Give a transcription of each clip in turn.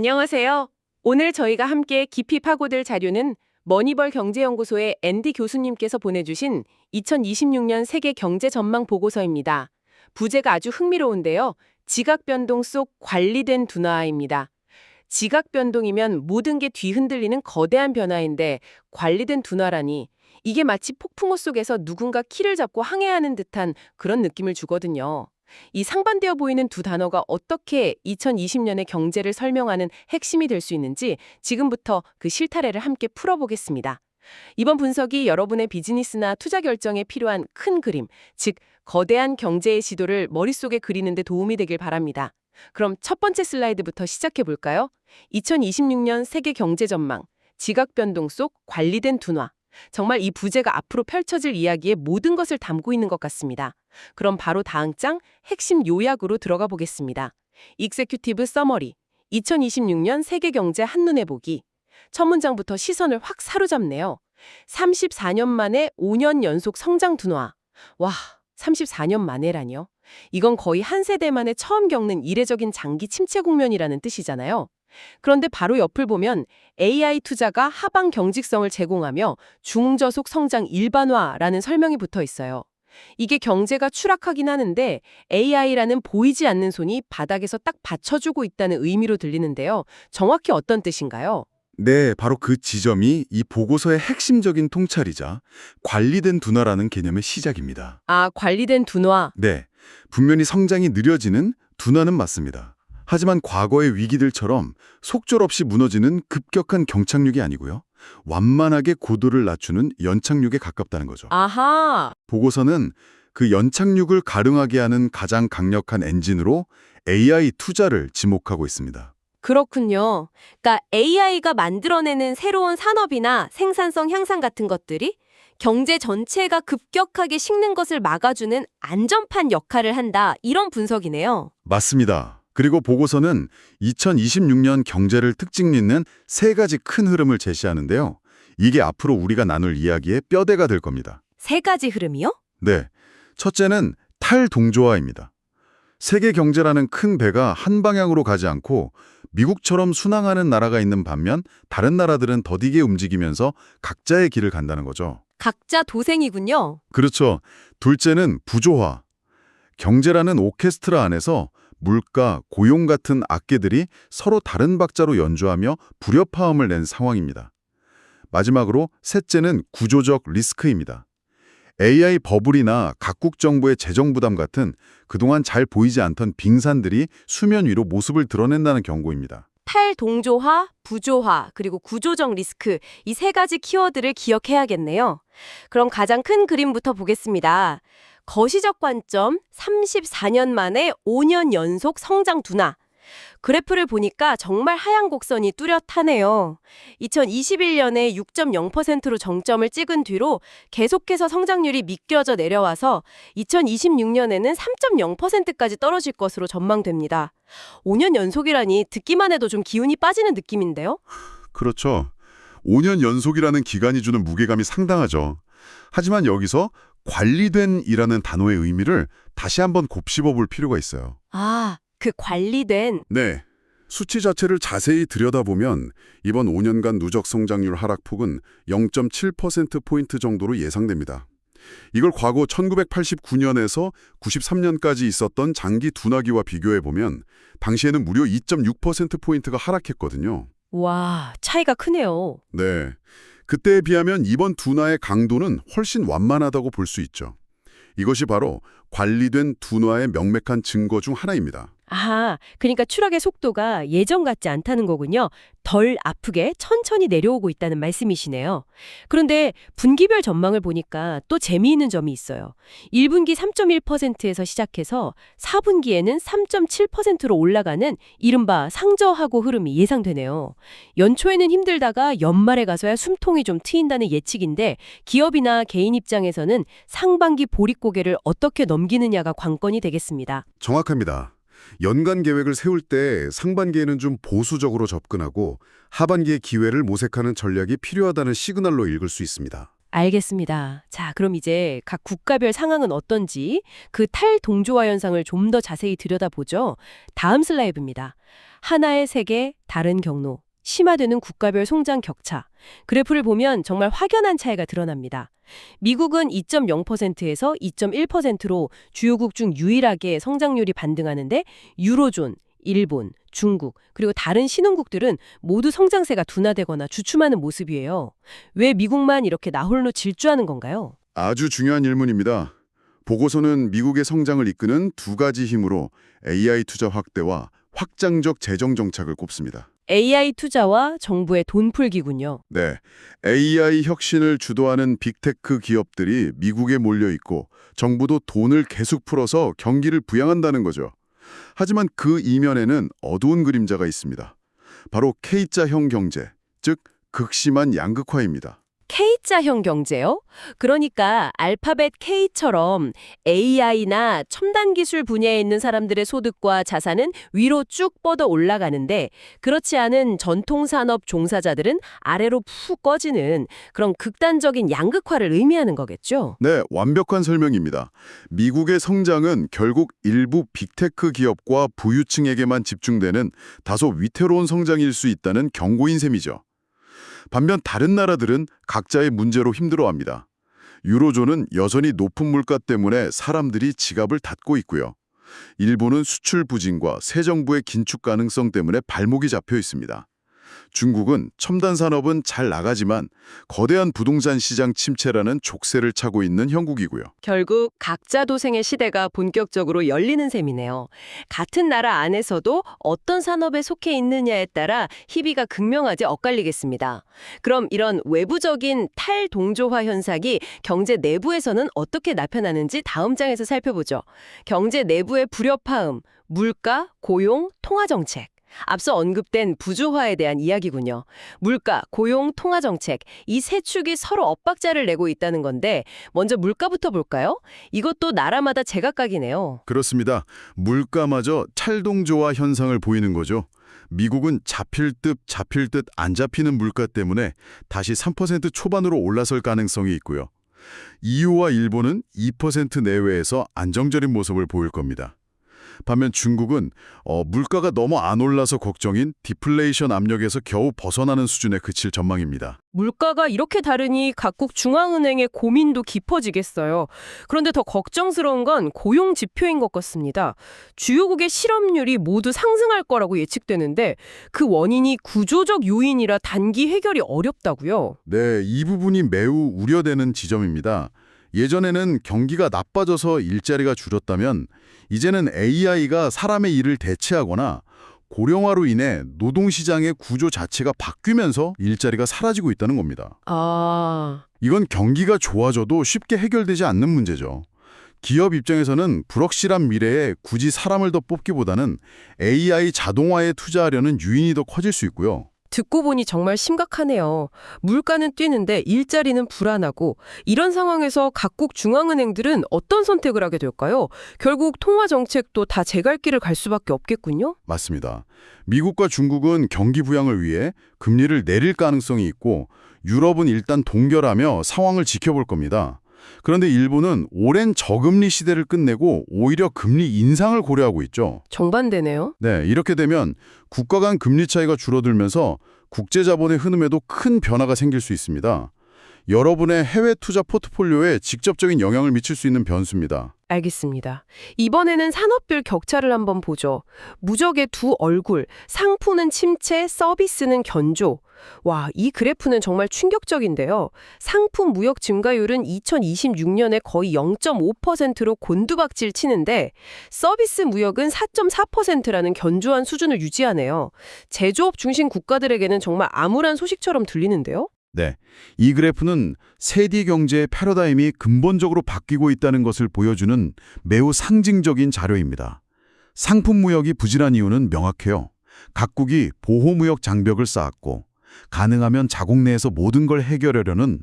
안녕하세요. 오늘 저희가 함께 깊이 파고들 자료는 머니벌 경제연구소의 앤디 교수님께서 보내주신 2026년 세계 경제 전망 보고서입니다. 부제가 아주 흥미로운데요. 지각 변동 속 관리된 둔화입니다. 지각 변동이면 모든 게 뒤흔들리는 거대한 변화인데 관리된 둔화라니 이게 마치 폭풍우 속에서 누군가 키를 잡고 항해하는 듯한 그런 느낌을 주거든요. 이 상반되어 보이는 두 단어가 어떻게 2020년의 경제를 설명하는 핵심이 될 수 있는지 지금부터 그 실타래를 함께 풀어보겠습니다. 이번 분석이 여러분의 비즈니스나 투자 결정에 필요한 큰 그림, 즉 거대한 경제의 지도를 머릿속에 그리는 데 도움이 되길 바랍니다. 그럼 첫 번째 슬라이드부터 시작해 볼까요? 2026년 세계 경제 전망, 지각 변동 속 관리된 둔화. 정말 이 부제가 앞으로 펼쳐질 이야기의 모든 것을 담고 있는 것 같습니다. 그럼 바로 다음 장 핵심 요약으로 들어가 보겠습니다. 익세큐티브 서머리, 2026년 세계 경제 한눈에 보기. 첫 문장부터 시선을 확 사로잡네요. 34년 만에 5년 연속 성장 둔화. 와, 34년 만에라뇨? 이건 거의 한 세대 만에 처음 겪는 이례적인 장기 침체 국면이라는 뜻이잖아요. 그런데 바로 옆을 보면 AI 투자가 하방 경직성을 제공하며 중저속 성장 일반화라는 설명이 붙어 있어요. 이게 경제가 추락하긴 하는데 AI라는 보이지 않는 손이 바닥에서 딱 받쳐주고 있다는 의미로 들리는데요. 정확히 어떤 뜻인가요? 네, 바로 그 지점이 이 보고서의 핵심적인 통찰이자 관리된 둔화라는 개념의 시작입니다. 아, 관리된 둔화. 네, 분명히 성장이 느려지는 둔화는 맞습니다. 하지만 과거의 위기들처럼 속절없이 무너지는 급격한 경착륙이 아니고요. 완만하게 고도를 낮추는 연착륙에 가깝다는 거죠. 아하. 보고서는 그 연착륙을 가능하게 하는 가장 강력한 엔진으로 AI 투자를 지목하고 있습니다. 그렇군요. 그러니까 AI가 만들어내는 새로운 산업이나 생산성 향상 같은 것들이 경제 전체가 급격하게 식는 것을 막아주는 안전판 역할을 한다. 이런 분석이네요. 맞습니다. 그리고 보고서는 2026년 경제를 특징 짓는 세 가지 큰 흐름을 제시하는데요. 이게 앞으로 우리가 나눌 이야기의 뼈대가 될 겁니다. 세 가지 흐름이요? 네, 첫째는 탈동조화입니다. 세계 경제라는 큰 배가 한 방향으로 가지 않고 미국처럼 순항하는 나라가 있는 반면 다른 나라들은 더디게 움직이면서 각자의 길을 간다는 거죠. 각자 도생이군요. 그렇죠. 둘째는 부조화. 경제라는 오케스트라 안에서 물가, 고용 같은 악기들이 서로 다른 박자로 연주하며 불협화음을 낸 상황입니다. 마지막으로 셋째는 구조적 리스크입니다. AI 버블이나 각국 정부의 재정 부담 같은 그동안 잘 보이지 않던 빙산들이 수면 위로 모습을 드러낸다는 경고입니다. 탈동조화, 부조화, 그리고 구조적 리스크 이 세 가지 키워드를 기억해야겠네요. 그럼 가장 큰 그림부터 보겠습니다. 거시적 관점 34년 만에 5년 연속 성장 둔화. 그래프를 보니까 정말 하얀 곡선이 뚜렷하네요. 2021년에 6.0%로 정점을 찍은 뒤로 계속해서 성장률이 미끄러져 내려와서 2026년에는 3.0%까지 떨어질 것으로 전망됩니다. 5년 연속이라니 듣기만 해도 좀 기운이 빠지는 느낌인데요? 그렇죠. 5년 연속이라는 기간이 주는 무게감이 상당하죠. 하지만 여기서 관리된이라는 단어의 의미를 다시 한번 곱씹어 볼 필요가 있어요. 아, 그 관리된. 네. 수치 자체를 자세히 들여다보면 이번 5년간 누적 성장률 하락폭은 0.7%포인트 정도로 예상됩니다. 이걸 과거 1989년에서 93년까지 있었던 장기 둔화기와 비교해보면 당시에는 무려 2.6%포인트가 하락했거든요. 와, 차이가 크네요. 네. 그때에 비하면 이번 둔화의 강도는 훨씬 완만하다고 볼 수 있죠. 이것이 바로 관리된 둔화의 명백한 증거 중 하나입니다. 아, 그러니까 추락의 속도가 예전 같지 않다는 거군요. 덜 아프게 천천히 내려오고 있다는 말씀이시네요. 그런데 분기별 전망을 보니까 또 재미있는 점이 있어요. 1분기 3.1%에서 시작해서 4분기에는 3.7%로 올라가는 이른바 상저하고 흐름이 예상되네요. 연초에는 힘들다가 연말에 가서야 숨통이 좀 트인다는 예측인데 기업이나 개인 입장에서는 상반기 보릿고개를 어떻게 넘기느냐가 관건이 되겠습니다. 정확합니다. 연간 계획을 세울 때 상반기에는 좀 보수적으로 접근하고 하반기의 기회를 모색하는 전략이 필요하다는 시그널로 읽을 수 있습니다. 알겠습니다. 자, 그럼 이제 각 국가별 상황은 어떤지 그 탈동조화 현상을 좀 더 자세히 들여다보죠. 다음 슬라이드입니다. 하나의 세계, 다른 경로, 심화되는 국가별 성장 격차. 그래프를 보면 정말 확연한 차이가 드러납니다. 미국은 2.0%에서 2.1%로 주요국 중 유일하게 성장률이 반등하는데 유로존, 일본, 중국, 그리고 다른 신흥국들은 모두 성장세가 둔화되거나 주춤하는 모습이에요. 왜 미국만 이렇게 나홀로 질주하는 건가요? 아주 중요한 질문입니다. 보고서는 미국의 성장을 이끄는 두 가지 힘으로 AI 투자 확대와 확장적 재정 정착을 꼽습니다. AI 투자와 정부의 돈풀기군요. 네, AI 혁신을 주도하는 빅테크 기업들이 미국에 몰려 있고 정부도 돈을 계속 풀어서 경기를 부양한다는 거죠. 하지만 그 이면에는 어두운 그림자가 있습니다. 바로 K자형 경제, 즉 극심한 양극화입니다. K자형 경제요? 그러니까 알파벳 K처럼 AI나 첨단 기술 분야에 있는 사람들의 소득과 자산은 위로 쭉 뻗어 올라가는데 그렇지 않은 전통산업 종사자들은 아래로 푹 꺼지는 그런 극단적인 양극화를 의미하는 거겠죠? 네, 완벽한 설명입니다. 미국의 성장은 결국 일부 빅테크 기업과 부유층에게만 집중되는 다소 위태로운 성장일 수 있다는 경고인 셈이죠. 반면 다른 나라들은 각자의 문제로 힘들어합니다. 유로존은 여전히 높은 물가 때문에 사람들이 지갑을 닫고 있고요. 일본은 수출 부진과 새 정부의 긴축 가능성 때문에 발목이 잡혀 있습니다. 중국은 첨단 산업은 잘 나가지만 거대한 부동산 시장 침체라는 족쇄를 차고 있는 형국이고요. 결국 각자 도생의 시대가 본격적으로 열리는 셈이네요. 같은 나라 안에서도 어떤 산업에 속해 있느냐에 따라 희비가 극명하게 엇갈리겠습니다. 그럼 이런 외부적인 탈동조화 현상이 경제 내부에서는 어떻게 나타나는지 다음 장에서 살펴보죠. 경제 내부의 불협화음, 물가, 고용, 통화정책. 앞서 언급된 부조화에 대한 이야기군요. 물가, 고용, 통화정책 이 세 축이 서로 엇박자를 내고 있다는 건데 먼저 물가부터 볼까요? 이것도 나라마다 제각각이네요. 그렇습니다. 물가마저 찰동조화 현상을 보이는 거죠. 미국은 잡힐 듯 안 잡히는 물가 때문에 다시 3% 초반으로 올라설 가능성이 있고요. EU와 일본은 2% 내외에서 안정적인 모습을 보일 겁니다. 반면 중국은 물가가 너무 안 올라서 걱정인 디플레이션 압력에서 겨우 벗어나는 수준에 그칠 전망입니다. 물가가 이렇게 다르니 각국 중앙은행의 고민도 깊어지겠어요. 그런데 더 걱정스러운 건 고용 지표인 것 같습니다. 주요국의 실업률이 모두 상승할 거라고 예측되는데 그 원인이 구조적 요인이라 단기 해결이 어렵다고요. 네, 이 부분이 매우 우려되는 지점입니다. 예전에는 경기가 나빠져서 일자리가 줄었다면 이제는 AI가 사람의 일을 대체하거나 고령화로 인해 노동시장의 구조 자체가 바뀌면서 일자리가 사라지고 있다는 겁니다. 이건 경기가 좋아져도 쉽게 해결되지 않는 문제죠. 기업 입장에서는 불확실한 미래에 굳이 사람을 더 뽑기보다는 AI 자동화에 투자하려는 유인이 더 커질 수 있고요. 듣고 보니 정말 심각하네요. 물가는 뛰는데 일자리는 불안하고 이런 상황에서 각국 중앙은행들은 어떤 선택을 하게 될까요? 결국 통화 정책도 다 제갈 길을 갈 수밖에 없겠군요. 맞습니다. 미국과 중국은 경기 부양을 위해 금리를 내릴 가능성이 있고 유럽은 일단 동결하며 상황을 지켜볼 겁니다. 그런데 일본은 오랜 저금리 시대를 끝내고 오히려 금리 인상을 고려하고 있죠. 정반대네요. 네, 이렇게 되면 국가 간 금리 차이가 줄어들면서 국제 자본의 흐름에도 큰 변화가 생길 수 있습니다. 여러분의 해외 투자 포트폴리오에 직접적인 영향을 미칠 수 있는 변수입니다. 알겠습니다. 이번에는 산업별 격차를 한번 보죠. 무적의 두 얼굴, 상품은 침체, 서비스는 견조. 와, 이 그래프는 정말 충격적인데요. 상품 무역 증가율은 2026년에 거의 0.5%로 곤두박질 치는데 서비스 무역은 4.4%라는 견조한 수준을 유지하네요. 제조업 중심 국가들에게는 정말 암울한 소식처럼 들리는데요. 네, 이 그래프는 세계 경제의 패러다임이 근본적으로 바뀌고 있다는 것을 보여주는 매우 상징적인 자료입니다. 상품 무역이 부진한 이유는 명확해요. 각국이 보호무역 장벽을 쌓았고 가능하면 자국 내에서 모든 걸 해결하려는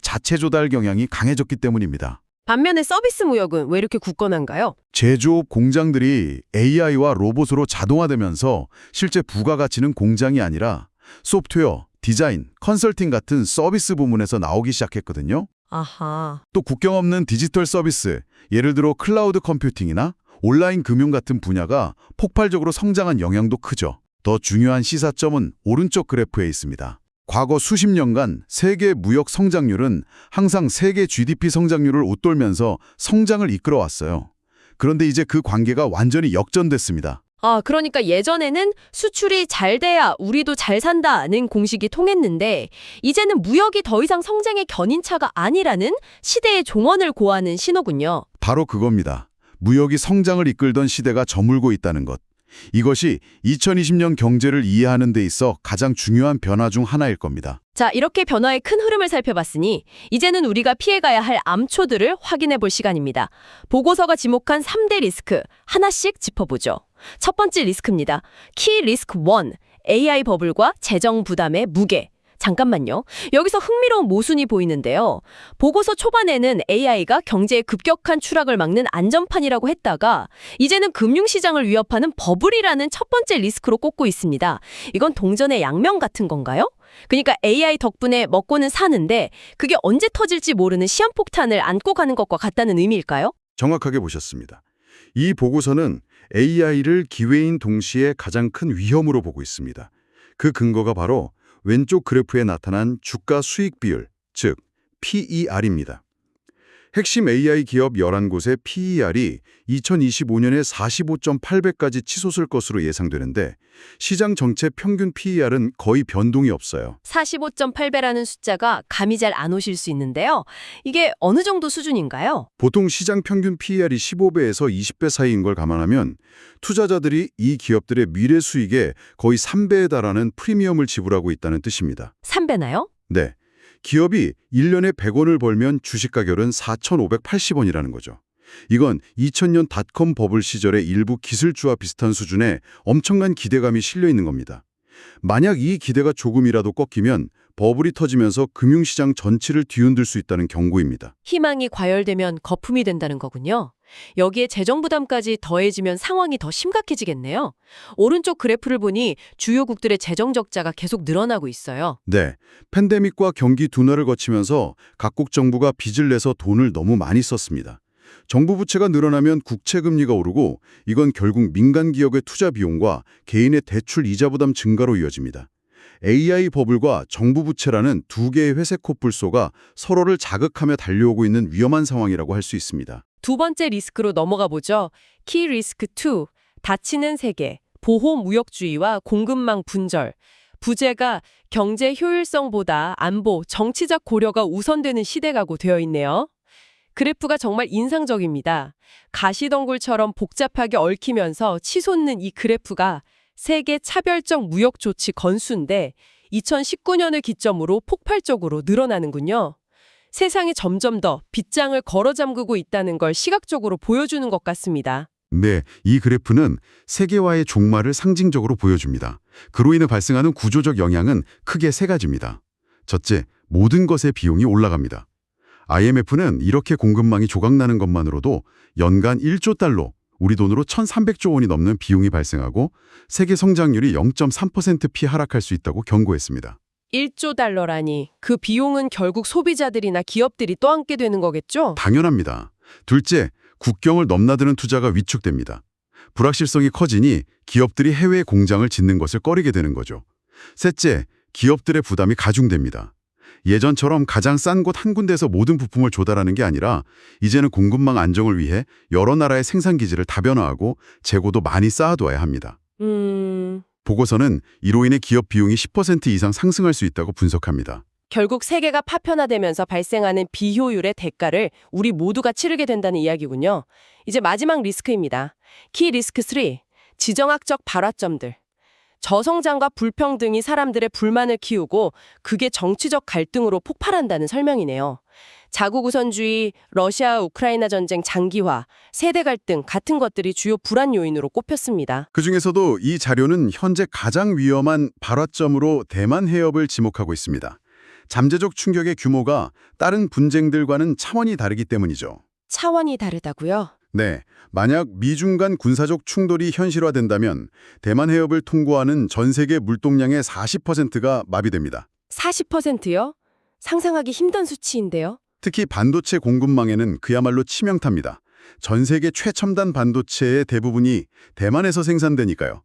자체 조달 경향이 강해졌기 때문입니다. 반면에 서비스 무역은 왜 이렇게 굳건한가요? 제조업 공장들이 AI와 로봇으로 자동화되면서 실제 부가가치는 공장이 아니라 소프트웨어, 디자인, 컨설팅 같은 서비스 부문에서 나오기 시작했거든요. 아하. 또 국경 없는 디지털 서비스, 예를 들어 클라우드 컴퓨팅이나 온라인 금융 같은 분야가 폭발적으로 성장한 영향도 크죠. 더 중요한 시사점은 오른쪽 그래프에 있습니다. 과거 수십 년간 세계 무역 성장률은 항상 세계 GDP 성장률을 웃돌면서 성장을 이끌어왔어요. 그런데 이제 그 관계가 완전히 역전됐습니다. 아, 그러니까 예전에는 수출이 잘 돼야 우리도 잘 산다는 공식이 통했는데 이제는 무역이 더 이상 성장의 견인차가 아니라는 시대의 종언을 고하는 신호군요. 바로 그겁니다. 무역이 성장을 이끌던 시대가 저물고 있다는 것. 이것이 2020년 경제를 이해하는 데 있어 가장 중요한 변화 중 하나일 겁니다. 자, 이렇게 변화의 큰 흐름을 살펴봤으니 이제는 우리가 피해가야 할 암초들을 확인해 볼 시간입니다. 보고서가 지목한 3대 리스크 하나씩 짚어보죠. 첫 번째 리스크입니다. 키 리스크 1, AI 버블과 재정 부담의 무게. 잠깐만요. 여기서 흥미로운 모순이 보이는데요. 보고서 초반에는 AI가 경제의 급격한 추락을 막는 안전판이라고 했다가 이제는 금융시장을 위협하는 버블이라는 첫 번째 리스크로 꼽고 있습니다. 이건 동전의 양면 같은 건가요? 그러니까 AI 덕분에 먹고는 사는데 그게 언제 터질지 모르는 시한폭탄을 안고 가는 것과 같다는 의미일까요? 정확하게 보셨습니다. 이 보고서는 AI를 기회인 동시에 가장 큰 위험으로 보고 있습니다. 그 근거가 바로 왼쪽 그래프에 나타난 주가 수익 비율, 즉 PER입니다. 핵심 AI 기업 11곳의 PER이 2025년에 45.8배까지 치솟을 것으로 예상되는데 시장 전체 평균 PER은 거의 변동이 없어요. 45.8배라는 숫자가 감이 잘 안 오실 수 있는데요. 이게 어느 정도 수준인가요? 보통 시장 평균 PER이 15배에서 20배 사이인 걸 감안하면 투자자들이 이 기업들의 미래 수익에 거의 3배에 달하는 프리미엄을 지불하고 있다는 뜻입니다. 3배나요? 네. 기업이 1년에 100원을 벌면 주식 가격은 4,580원이라는 거죠. 이건 2000년 닷컴 버블 시절의 일부 기술주와 비슷한 수준의 엄청난 기대감이 실려 있는 겁니다. 만약 이 기대가 조금이라도 꺾이면 버블이 터지면서 금융시장 전체를 뒤흔들 수 있다는 경고입니다. 희망이 과열되면 거품이 된다는 거군요. 여기에 재정 부담까지 더해지면 상황이 더 심각해지겠네요. 오른쪽 그래프를 보니 주요국들의 재정 적자가 계속 늘어나고 있어요. 네, 팬데믹과 경기 둔화를 거치면서 각국 정부가 빚을 내서 돈을 너무 많이 썼습니다. 정부 부채가 늘어나면 국채 금리가 오르고 이건 결국 민간 기업의 투자 비용과 개인의 대출 이자 부담 증가로 이어집니다. AI 버블과 정부 부채라는 두 개의 회색 코뿔소가 서로를 자극하며 달려오고 있는 위험한 상황이라고 할 수 있습니다. 두 번째 리스크로 넘어가 보죠. 키 리스크 2, 닫히는 세계, 보호 무역주의와 공급망 분절. 부재가 경제 효율성보다 안보, 정치적 고려가 우선되는 시대가고 되어 있네요. 그래프가 정말 인상적입니다. 가시덩굴처럼 복잡하게 얽히면서 치솟는 이 그래프가 세계 차별적 무역 조치 건수인데 2019년을 기점으로 폭발적으로 늘어나는군요. 세상이 점점 더 빗장을 걸어 잠그고 있다는 걸 시각적으로 보여주는 것 같습니다. 네, 이 그래프는 세계화의 종말을 상징적으로 보여줍니다. 그로 인해 발생하는 구조적 영향은 크게 세 가지입니다. 첫째, 모든 것의 비용이 올라갑니다. IMF는 이렇게 공급망이 조각나는 것만으로도 연간 1조 달러, 우리 돈으로 1,300조 원이 넘는 비용이 발생하고 세계 성장률이 0.3%피 하락할 수 있다고 경고했습니다. 1조 달러라니 그 비용은 결국 소비자들이나 기업들이 떠안게 되는 거겠죠? 당연합니다. 둘째, 국경을 넘나드는 투자가 위축됩니다. 불확실성이 커지니 기업들이 해외 공장을 짓는 것을 꺼리게 되는 거죠. 셋째, 기업들의 부담이 가중됩니다. 예전처럼 가장 싼 곳 한 군데에서 모든 부품을 조달하는 게 아니라 이제는 공급망 안정을 위해 여러 나라의 생산기지를 다변화하고 재고도 많이 쌓아둬야 합니다. 보고서는 이로 인해 기업 비용이 10% 이상 상승할 수 있다고 분석합니다. 결국 세계가 파편화되면서 발생하는 비효율의 대가를 우리 모두가 치르게 된다는 이야기군요. 이제 마지막 리스크입니다. 키 리스크 3, 지정학적 발화점들. 저성장과 불평등이 사람들의 불만을 키우고 그게 정치적 갈등으로 폭발한다는 설명이네요. 자국 우선주의, 러시아 우크라이나 전쟁 장기화, 세대 갈등 같은 것들이 주요 불안 요인으로 꼽혔습니다. 그중에서도 이 자료는 현재 가장 위험한 발화점으로 대만 해협을 지목하고 있습니다. 잠재적 충격의 규모가 다른 분쟁들과는 차원이 다르기 때문이죠. 차원이 다르다고요? 네, 만약 미중 간 군사적 충돌이 현실화된다면 대만 해협을 통과하는 전 세계 물동량의 40%가 마비됩니다. 40%요? 상상하기 힘든 수치인데요. 특히 반도체 공급망에는 그야말로 치명타입니다. 전 세계 최첨단 반도체의 대부분이 대만에서 생산되니까요.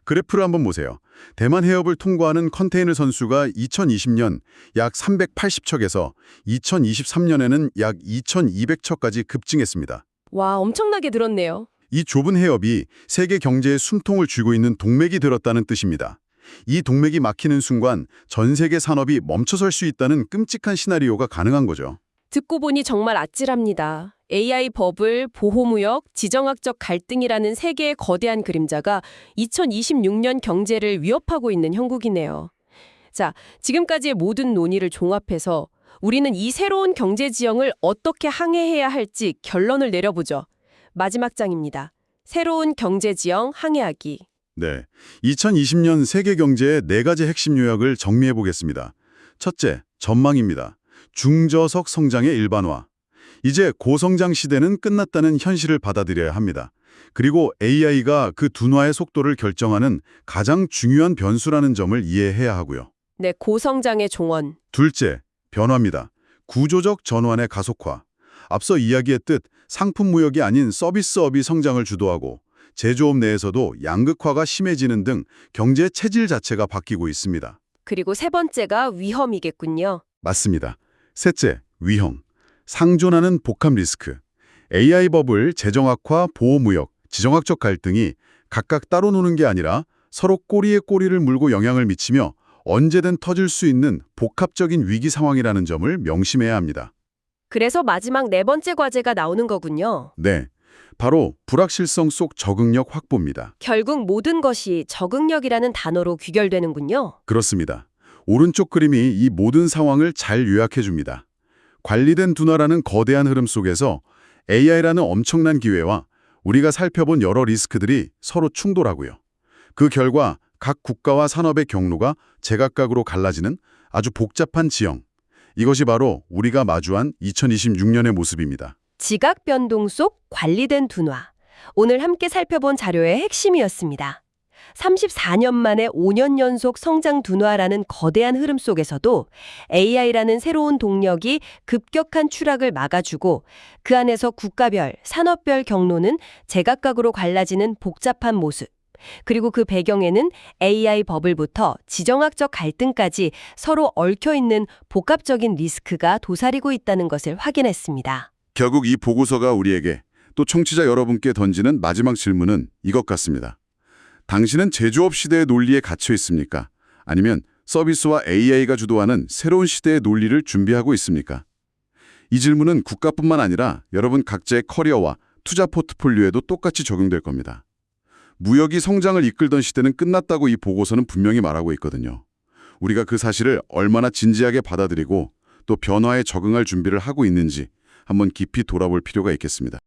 그래프를 한번 보세요. 대만 해협을 통과하는 컨테이너 선수가 2020년 약 380척에서 2023년에는 약 2200척까지 급증했습니다. 와, 엄청나게 늘었네요. 이 좁은 해협이 세계 경제에 숨통을 쥐고 있는 동맥이 들었다는 뜻입니다. 이 동맥이 막히는 순간 전 세계 산업이 멈춰설 수 있다는 끔찍한 시나리오가 가능한 거죠. 듣고 보니 정말 아찔합니다. AI 버블, 보호무역, 지정학적 갈등이라는 세 개의 거대한 그림자가 2026년 경제를 위협하고 있는 형국이네요. 자, 지금까지의 모든 논의를 종합해서 우리는 이 새로운 경제 지형을 어떻게 항해해야 할지 결론을 내려보죠. 마지막 장입니다. 새로운 경제 지형 항해하기. 네, 2020년 세계 경제의 4가지 핵심 요약을 정리해 보겠습니다. 첫째, 전망입니다. 중저속 성장의 일반화. 이제 고성장 시대는 끝났다는 현실을 받아들여야 합니다. 그리고 AI가 그 둔화의 속도를 결정하는 가장 중요한 변수라는 점을 이해해야 하고요. 네, 고성장의 종언. 둘째, 변화입니다. 구조적 전환의 가속화. 앞서 이야기했듯 상품 무역이 아닌 서비스업이 성장을 주도하고 제조업 내에서도 양극화가 심해지는 등 경제 체질 자체가 바뀌고 있습니다. 그리고 세 번째가 위험이겠군요. 맞습니다. 셋째, 위험. 상존하는 복합 리스크. AI 버블, 재정악화, 보호무역, 지정학적 갈등이 각각 따로 노는 게 아니라 서로 꼬리에 꼬리를 물고 영향을 미치며 언제든 터질 수 있는 복합적인 위기 상황이라는 점을 명심해야 합니다. 그래서 마지막 네 번째 과제가 나오는 거군요. 네, 바로 불확실성 속 적응력 확보입니다. 결국 모든 것이 적응력이라는 단어로 귀결되는군요. 그렇습니다. 오른쪽 그림이 이 모든 상황을 잘 요약해 줍니다. 관리된 둔화라는 거대한 흐름 속에서 AI라는 엄청난 기회와 우리가 살펴본 여러 리스크들이 서로 충돌하고요. 그 결과 각 국가와 산업의 경로가 제각각으로 갈라지는 아주 복잡한 지형. 이것이 바로 우리가 마주한 2026년의 모습입니다. 지각 변동 속 관리된 둔화. 오늘 함께 살펴본 자료의 핵심이었습니다. 34년 만에 5년 연속 성장 둔화라는 거대한 흐름 속에서도 AI라는 새로운 동력이 급격한 추락을 막아주고 그 안에서 국가별, 산업별 경로는 제각각으로 갈라지는 복잡한 모습. 그리고 그 배경에는 AI 버블부터 지정학적 갈등까지 서로 얽혀있는 복합적인 리스크가 도사리고 있다는 것을 확인했습니다. 결국 이 보고서가 우리에게 또 청취자 여러분께 던지는 마지막 질문은 이것 같습니다. 당신은 제조업 시대의 논리에 갇혀 있습니까? 아니면 서비스와 AI가 주도하는 새로운 시대의 논리를 준비하고 있습니까? 이 질문은 국가뿐만 아니라 여러분 각자의 커리어와 투자 포트폴리오에도 똑같이 적용될 겁니다. 무역이 성장을 이끌던 시대는 끝났다고 이 보고서는 분명히 말하고 있거든요. 우리가 그 사실을 얼마나 진지하게 받아들이고 또 변화에 적응할 준비를 하고 있는지 한번 깊이 돌아볼 필요가 있겠습니다.